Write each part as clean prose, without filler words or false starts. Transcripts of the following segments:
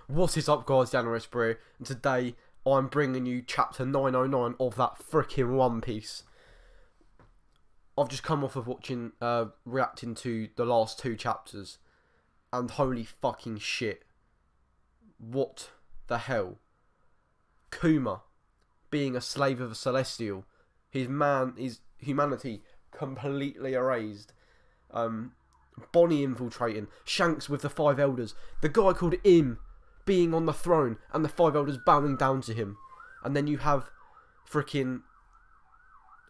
What is up, guys? Daniel Esbury, and today I'm bringing you chapter 909 of that freaking One Piece. I've just come off of watching, reacting to the last two chapters, and holy fucking shit. What the hell? Kuma, being a slave of a Celestial, his humanity completely erased. Bonnie infiltrating, Shanks with the Five Elders, the guy called Im being on the throne, and the Five Elders bowing down to him. And then you have freaking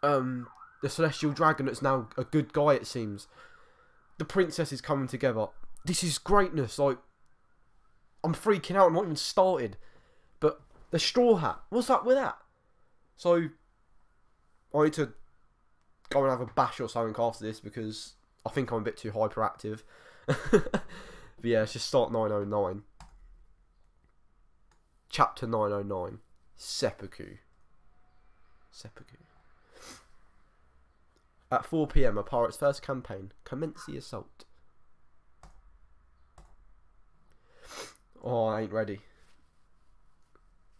the Celestial Dragon that's now a good guy, it seems. The princess is coming together. This is greatness. Like, I'm freaking out. I'm not even started. But the Straw Hat, what's up with that? So I need to go and have a bash or something after this, because I think I'm a bit too hyperactive. But yeah, let's just start 909. Chapter 909. Seppuku. At 4 PM, a pirate's first campaign. Commence the assault. Oh, I ain't ready.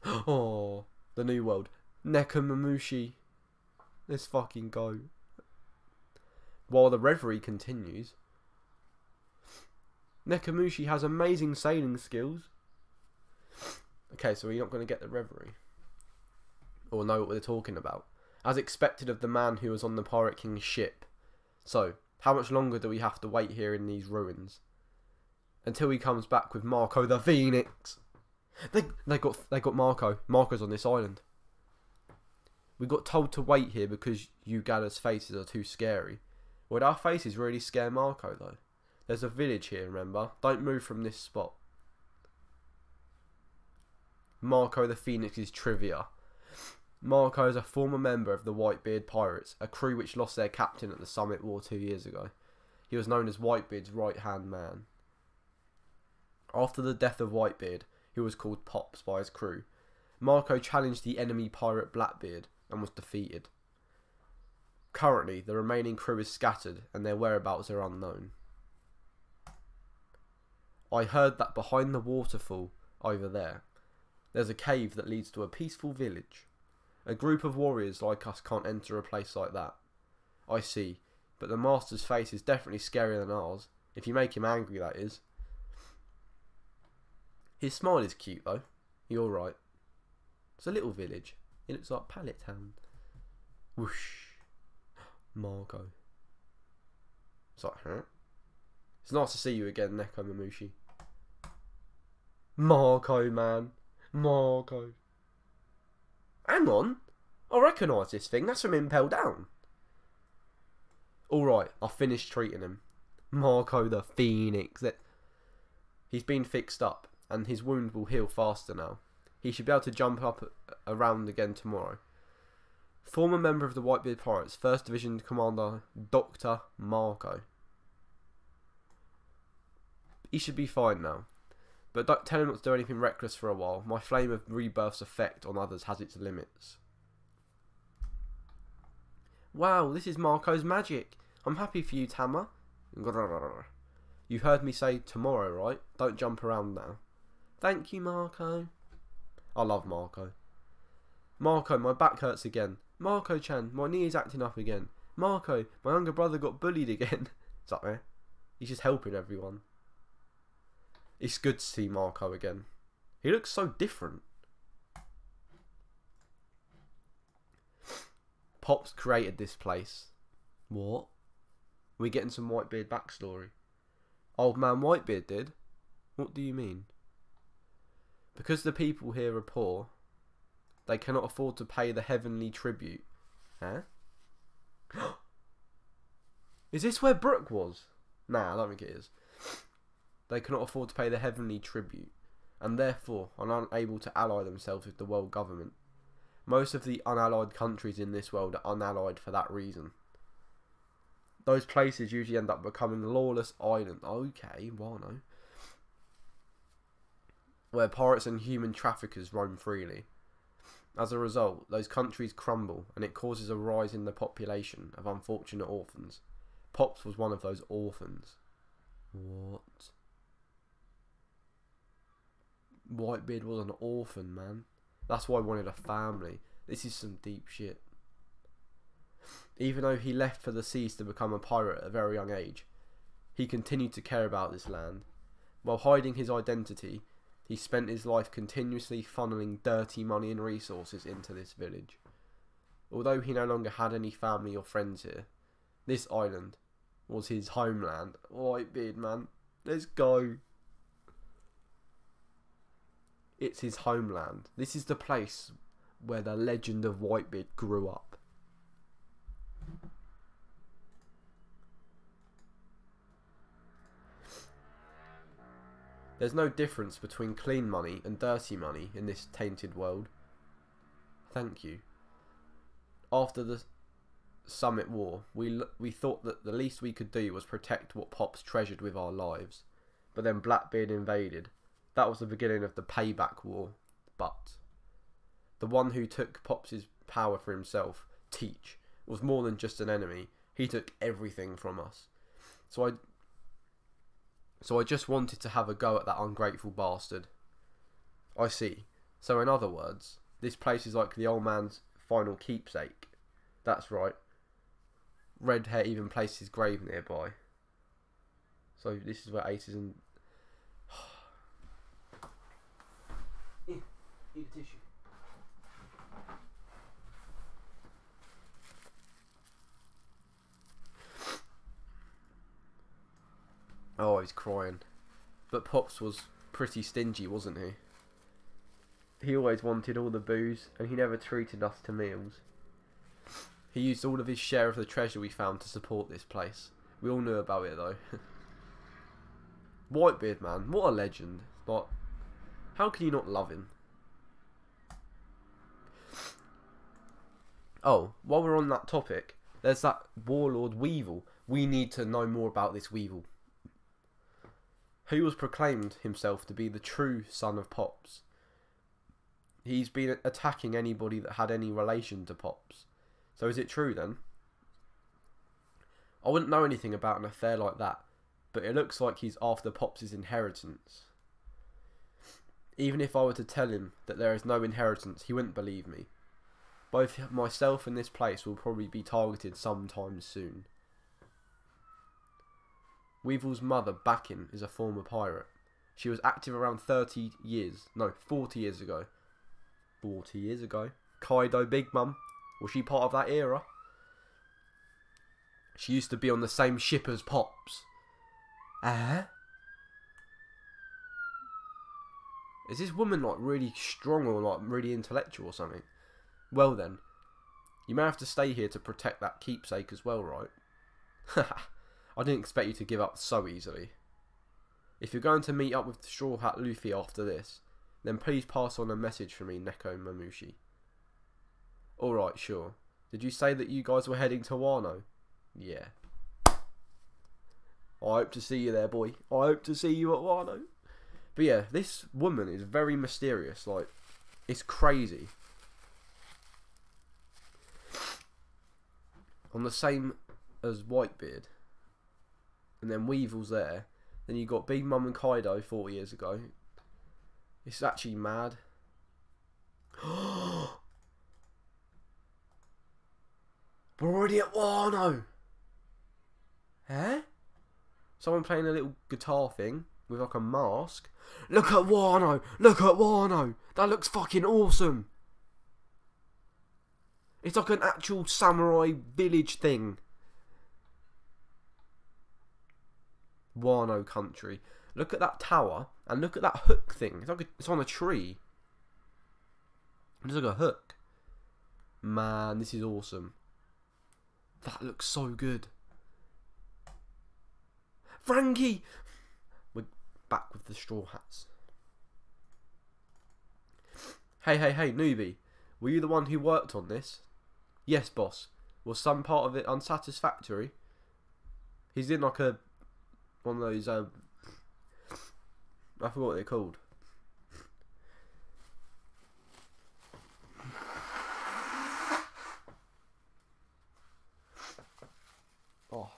Oh, the new world. Nekomamushi. Let's fucking go. While the reverie continues, Nekomamushi has amazing sailing skills. Okay, so we're not going to get the reverie or know what we're talking about, as expected of the man who was on the Pirate King's ship. So, how much longer do we have to wait here in these ruins until he comes back with Marco the Phoenix? They got Marco. Marco's on this island. We got told to wait here because Ugada's faces are too scary. Would our faces really scare Marco though? There's a village here, remember? Don't move from this spot. Marco the Phoenix's trivia. Marco is a former member of the Whitebeard Pirates, a crew which lost their captain at the Summit War 2 years ago. He was known as Whitebeard's right-hand man. After the death of Whitebeard, he was called Pops by his crew. Marco challenged the enemy pirate Blackbeard and was defeated. Currently, the remaining crew is scattered and their whereabouts are unknown. I heard that behind the waterfall over there's a cave that leads to a peaceful village. A group of warriors like us can't enter a place like that. I see, but the master's face is definitely scarier than ours. If you make him angry, that is. His smile is cute though. You're right. It's a little village. It looks like Pallet Town. Whoosh. Marco. It's like, huh? It's nice to see you again, Nekomamushi. Marco, man. Marco. Hang on. I recognise this thing. That's from Impel Down. Alright, I finished treating him. Marco the Phoenix. He's been fixed up, and his wound will heal faster now. He should be able to jump up around again tomorrow. Former member of the Whitebeard Pirates, 1st Division Commander Dr. Marco. He should be fine now. But don't tell him not to do anything reckless for a while. My Flame of Rebirth's effect on others has its limits. Wow, this is Marco's magic. I'm happy for you, Tama. You heard me say tomorrow, right? Don't jump around now. Thank you, Marco. I love Marco. Marco, my back hurts again. Marco-chan, my knee is acting up again. Marco, my younger brother got bullied again. What's up, man? He's just helping everyone. It's good to see Marco again. He looks so different. Pops created this place. What? We're getting some Whitebeard backstory. Old man Whitebeard did? What do you mean? Because the people here are poor, they cannot afford to pay the heavenly tribute. Huh? Is this where Brook was? Nah, I don't think it is. They cannot afford to pay the heavenly tribute, and therefore are unable to ally themselves with the world government. Most of the unallied countries in this world are unallied for that reason. Those places usually end up becoming lawless islands. Okay, WANO. Where pirates and human traffickers roam freely. As a result, those countries crumble, and it causes a rise in the population of unfortunate orphans. Pops was one of those orphans. What? Whitebeard was an orphan, man. That's why I wanted a family. This is some deep shit. Even though he left for the seas to become a pirate at a very young age, he continued to care about this land. While hiding his identity, he spent his life continuously funneling dirty money and resources into this village. Although he no longer had any family or friends here, this island was his homeland. Whitebeard, man. Let's go. It's his homeland. This is the place where the legend of Whitebeard grew up. There's no difference between clean money and dirty money in this tainted world. Thank you. After the Summit War, we thought that the least we could do was protect what Pops treasured with our lives. But then Blackbeard invaded. That was the beginning of the payback war. But the one who took Pops' power for himself, Teach, was more than just an enemy. He took everything from us. So I just wanted to have a go at that ungrateful bastard. I see. So in other words, this place is like the old man's final keepsake. That's right. Red Hair even placed his grave nearby. So this is where Ace is in... Eat a tissue. Oh, he's crying. But Pops was pretty stingy, wasn't he? He always wanted all the booze, and he never treated us to meals. He used all of his share of the treasure we found to support this place. We all knew about it, though. Whitebeard, man. What a legend. But how can you not love him? Oh, while we're on that topic, there's that warlord Weevil. We need to know more about this Weevil, who was proclaimed himself to be the true son of Pops. He's been attacking anybody that had any relation to Pops. So is it true then? I wouldn't know anything about an affair like that, but it looks like he's after Pops' inheritance. Even if I were to tell him that there is no inheritance, he wouldn't believe me. Both myself and this place will probably be targeted sometime soon. Weevil's mother, Bakin, is a former pirate. She was active around 40 years ago. 40 years ago. Kaido Big Mum. Was she part of that era? She used to be on the same ship as Pops. Is this woman like really strong or like really intellectual or something? Well then, you may have to stay here to protect that keepsake as well, right? I didn't expect you to give up so easily. If you're going to meet up with Straw Hat Luffy after this, then please pass on a message from me, Neko Mamushi. Alright, sure. Did you say that you guys were heading to Wano? Yeah. I hope to see you there, boy. I hope to see you at Wano. But yeah, this woman is very mysterious. Like, it's crazy. On the same as Whitebeard. And then Weevil's there. Then you got Big Mum and Kaido 40 years ago. It's actually mad. We're already at Wano. Eh? Someone playing a little guitar thing with like a mask. Look at Wano. Look at Wano. That looks fucking awesome. It's like an actual samurai village thing. Wano country. Look at that tower and look at that hook thing. It's like it's on a tree. It's like a hook. Man, this is awesome. That looks so good. Frankie! We're back with the Straw Hats. Hey, newbie. Were you the one who worked on this? Yes, boss. Was some part of it unsatisfactory? He's in like a... one of those... I forgot what they're called. Oh,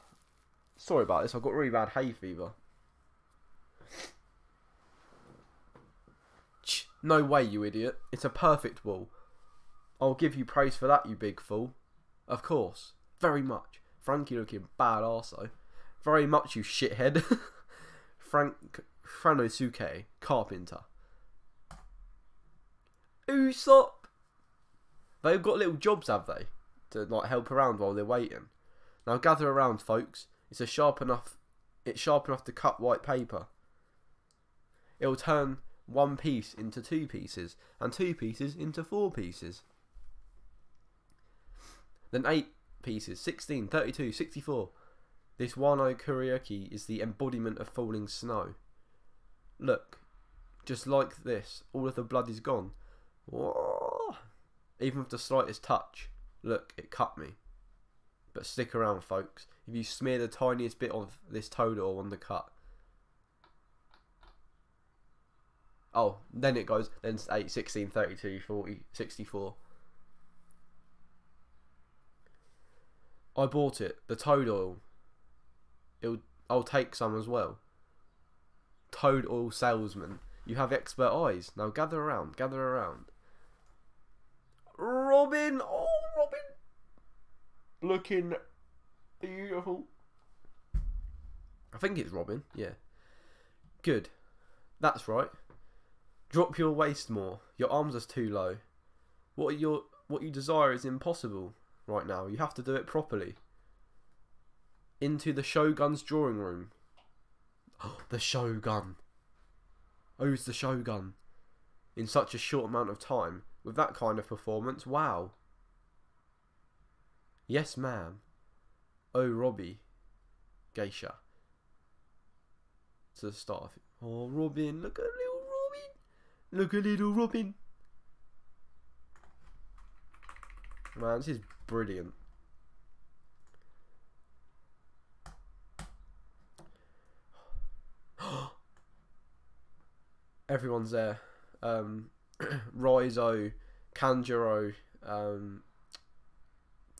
sorry about this. I've got really bad hay fever. No way, you idiot. It's a perfect wall. I'll give you praise for that, you big fool. Of course. Very much. Frankie looking badass though. Very much, you shithead. Franosuke, carpenter. Usopp! They've got little jobs, have they? To like help around while they're waiting. Now gather around, folks. It's sharp enough to cut white paper. It'll turn one piece into 2 pieces, and 2 pieces into 4 pieces. Then 8 pieces, 16, 32, 64. This WANO karaoke is the embodiment of falling snow. Look, just like this, all of the blood is gone. Whoa. Even with the slightest touch. Look, it cut me. But stick around, folks. If you smear the tiniest bit of this toad oil on the cut. Oh, then it goes, then it's 8, 16, 32, 40, 64. I bought it, the toad oil. I'll take some as well. Toad oil salesman. You have expert eyes. Now gather around, gather around. Robin! Oh, Robin! Looking beautiful. I think it's Robin, yeah. Good. That's right. Drop your waist more. Your arms are too low. What you desire is impossible right now. You have to do it properly. Into the Shogun's drawing room. Oh, the Shogun. Who's the Shogun? In such a short amount of time. With that kind of performance, wow. Yes, ma'am. Oh, Robbie. Geisha. To the start of it. Oh, Robin. Look at little Robin. Look at little Robin. Man, this is brilliant. Everyone's there. Raizo, Kanjuro,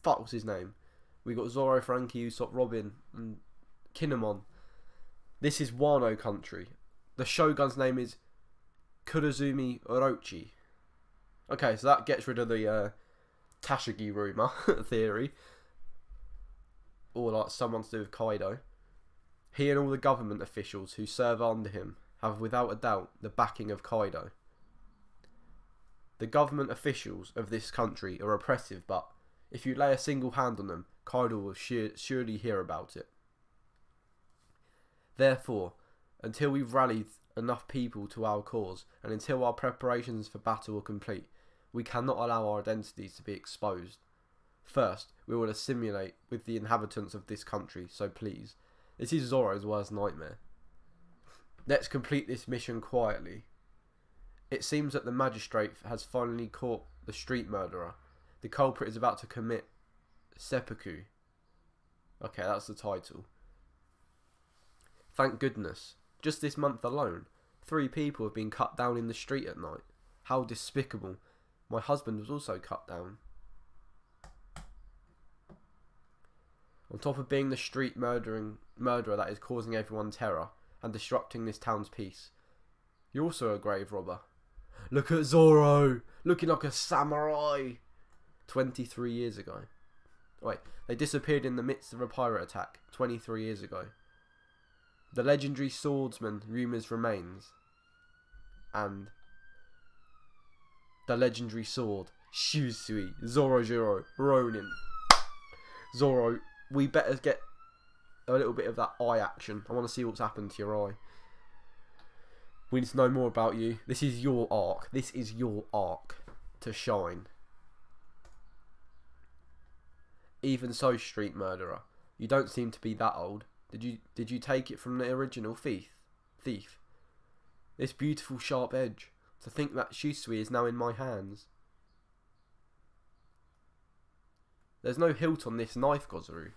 fuck, what's his name? We got Zoro, Frankie, Usopp, Robin, and Kinemon. This is Wano country. The Shogun's name is Kurozumi Orochi. Okay, so that gets rid of the Tashigi rumour theory. Or like someone to do with Kaido. He and all the government officials who serve under him have without a doubt the backing of Kaido. The government officials of this country are oppressive, but if you lay a single hand on them, Kaido will surely hear about it. Therefore, until we've rallied enough people to our cause, and until our preparations for battle are complete, we cannot allow our identities to be exposed. First, we will assimilate with the inhabitants of this country, so please. This is Zoro's worst nightmare. Let's complete this mission quietly. It seems that the magistrate has finally caught the street murderer. The culprit is about to commit seppuku. Okay, that's the title. Thank goodness. Just this month alone, 3 people have been cut down in the street at night. How despicable. My husband was also cut down. On top of being the street murderer that is causing everyone terror and disrupting this town's peace, you're also a grave robber. Look at Zoro, looking like a samurai. 23 years ago. Wait, they disappeared in the midst of a pirate attack 23 years ago. The legendary swordsman rumours remains. And the legendary sword, Shusui, Zorojiro, Ronin. Zoro, we better get a little bit of that eye action. I want to see what's happened to your eye. We need to know more about you. This is your arc. This is your arc to shine. Even so, street murderer, you don't seem to be that old. Did you take it from the original thief? This beautiful sharp edge. To think that Shusui is now in my hands. There's no hilt on this knife, Gozuru.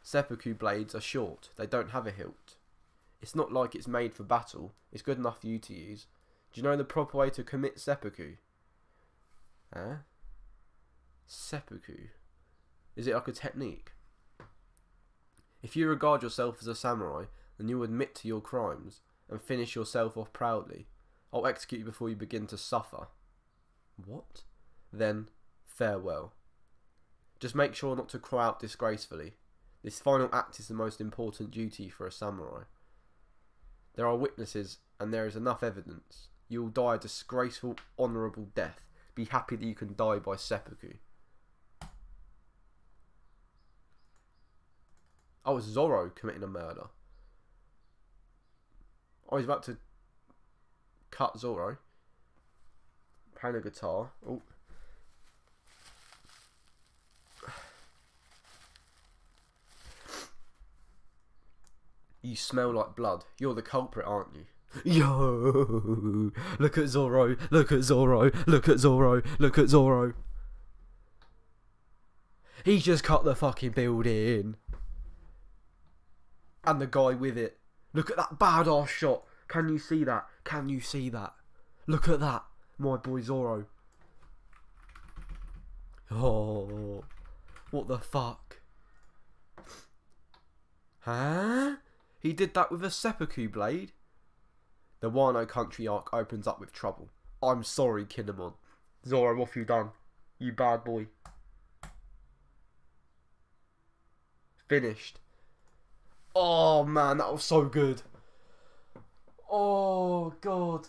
Seppuku blades are short. They don't have a hilt. It's not like it's made for battle. It's good enough for you to use. Do you know the proper way to commit seppuku? Huh? Seppuku. Is it like a technique? If you regard yourself as a samurai, then you admit to your crimes and finish yourself off proudly. I'll execute you before you begin to suffer. What? Then, farewell. Just make sure not to cry out disgracefully. This final act is the most important duty for a samurai. There are witnesses, and there is enough evidence. You will die a disgraceful, honourable death. Be happy that you can die by seppuku. Oh, it's Zoro committing a murder. Oh, he's about to cut Zoro. Playing a guitar. Oh. You smell like blood. You're the culprit, aren't you? Yo! Look at Zoro. Look at Zoro. Look at Zoro. Look at Zoro. He's just cut the fucking building. And the guy with it. Look at that badass shot. Can you see that? Can you see that? Look at that. My boy Zoro. Oh. What the fuck? Huh? He did that with a seppuku blade? The Wano country arc opens up with trouble. I'm sorry, Kinemon. Zoro, what have you done? You bad boy. Finished. Oh man, that was so good. Oh god.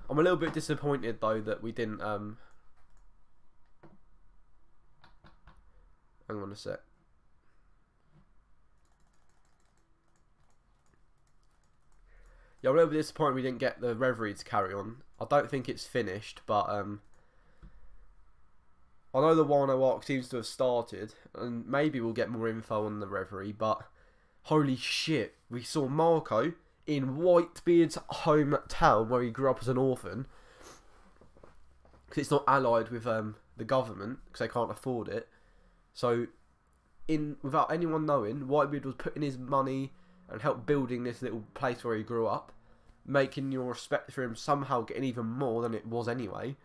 I'm a little bit disappointed though that we didn't hang on a sec. Yeah, I'm a little bit disappointed we didn't get the Reverie to carry on. I don't think it's finished, but I know the Wano arc seems to have started, and maybe we'll get more info on the Reverie, but holy shit, we saw Marco in Whitebeard's hometown where he grew up as an orphan, because it's not allied with the government, because they can't afford it. So, without anyone knowing, Whitebeard was putting his money and helped building this little place where he grew up, making your respect for him somehow getting even more than it was anyway.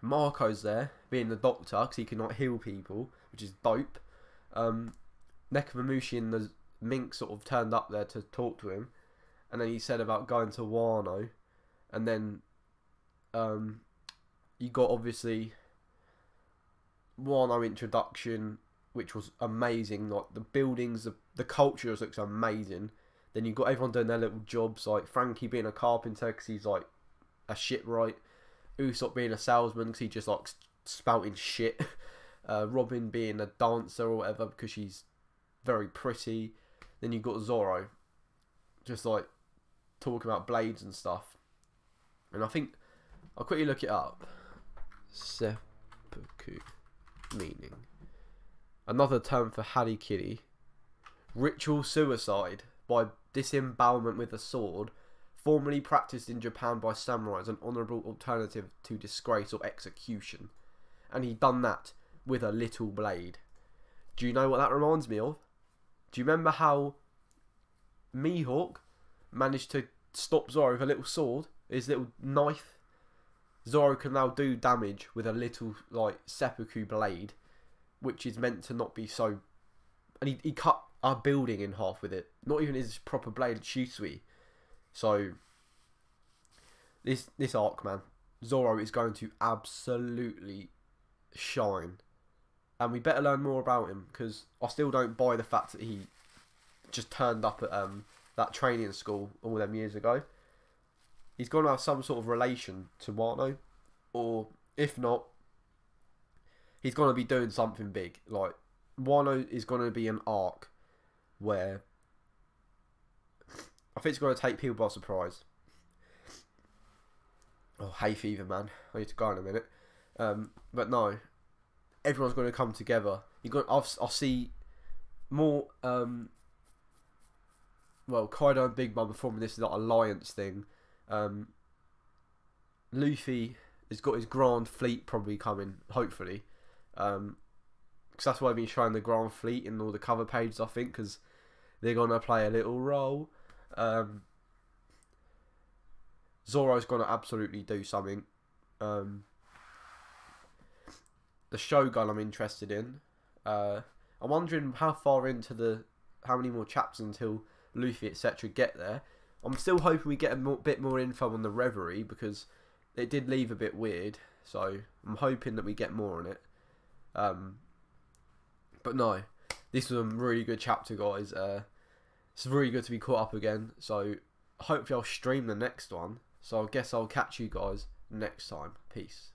Marco's there, being the doctor, because he can like heal people, which is dope. Nekomamushi and the mink sort of turned up there to talk to him, and then he said about going to Wano, and then you got obviously Wano introduction, which was amazing. Like the buildings, the culture looks amazing. Then you got everyone doing their little jobs, like Frankie being a carpenter because he's like a shipwright, Usopp being a salesman because he just likes spouting shit, Robin being a dancer or whatever because she's very pretty. Then you got Zoro just like talking about blades and stuff. And I think I'll quickly look it up. Seppuku meaning. Another term for harikiri. Ritual suicide by disembowelment with a sword, formerly practiced in Japan by samurai as an honourable alternative to disgrace or execution. And he done that with a little blade. Do you know what that reminds me of? Do you remember how Mihawk managed to stop Zoro with a little sword, his little knife? Zoro can now do damage with a little like seppuku blade, which is meant to not be so. And he cut a building in half with it. Not even his proper blade, Shisui. So this arc, man, Zoro is going to absolutely shine, and we better learn more about him because I still don't buy the fact that he just turned up at that training school all them years ago. He's going to have some sort of relation to Wano, or if not, he's going to be doing something big. Like Wano is going to be an arc where I think it's going to take people by surprise. Oh, hay fever, man! I need to go in a minute. But no, everyone's going to come together. I'll see more. Well, Kaido and Big Mom are forming this like alliance thing. Luffy has got his Grand Fleet probably coming, hopefully. Because that's why I've been showing the Grand Fleet in all the cover pages, I think, because they're going to play a little role. Zoro's going to absolutely do something. The Shogun I'm interested in. I'm wondering how far into the how many more chapters until Luffy etc. get there. I'm still hoping we get a bit more info on the Reverie, because it did leave a bit weird. So I'm hoping that we get more on it. But no, this was a really good chapter, guys. It's really good to be caught up again. So hopefully I'll stream the next one. So I guess I'll catch you guys next time. Peace.